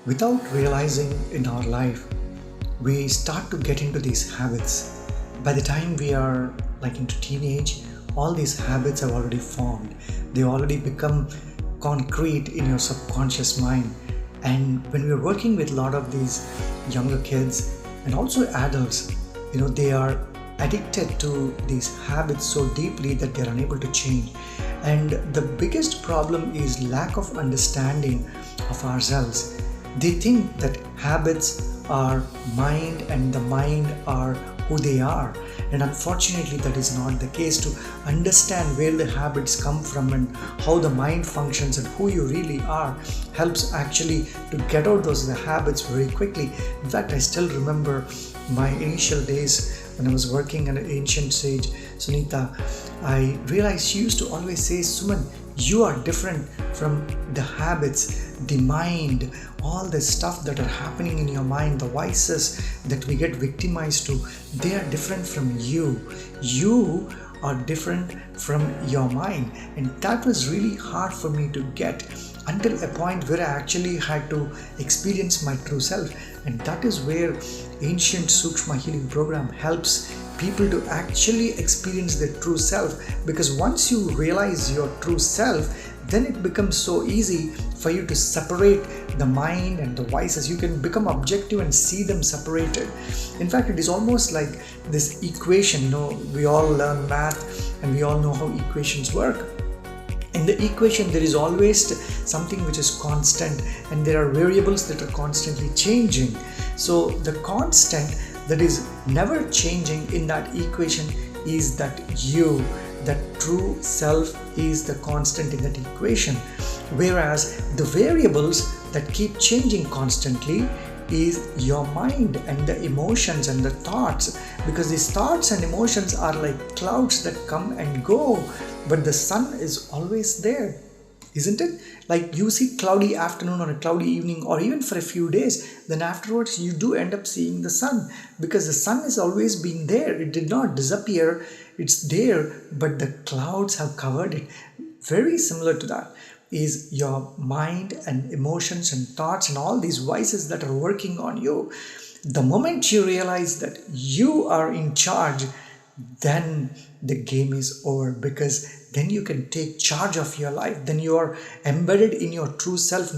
Without realizing in our life, we start to get into these habits. By the time we are like into teenage, all these habits have already formed. They already become concrete in your subconscious mind. And when we're working with a lot of these younger kids and also adults, they are addicted to these habits so deeply that they're unable to change. And the biggest problem is lack of understanding of ourselves. They think that habits are mind and the mind are who they are. And unfortunately, that is not the case. To understand where the habits come from and how the mind functions and who you really are helps actually to get out those habits very quickly. In fact, I still remember my initial days when I was working at an ancient sage, Sunita. I realized she used to always say, Suman, you are different from the habits, the mind, all the stuff that are happening in your mind, the vices that we get victimized to. They are different from you. You are different from your mind. And that was really hard for me to get until a point where I actually had to experience my true self. And that is where ancient Sukshma healing program helps people to actually experience their true self. Because once you realize your true self, then it becomes so easy for you to separate the mind and the vices. You can become objective and see them separated. In fact, it is almost like this equation. We all learn math and we all know how equations work. In the equation, there is always something which is constant, and there are variables that are constantly changing. So the constant that is never changing in that equation is that true self is the constant in that equation. Whereas the variables that keep changing constantly is your mind and the emotions and the thoughts, because these thoughts and emotions are like clouds that come and go, but the sun is always there, isn't it? Like you see cloudy afternoon or a cloudy evening or even for a few days, then afterwards you do end up seeing the sun, because the sun has always been there. It did not disappear. It's there, but the clouds have covered it. Very similar to that is your mind and emotions and thoughts and all these vices that are working on you. The moment you realize that you are in charge, then the game is over, because then you can take charge of your life. Then you are embedded in your true self.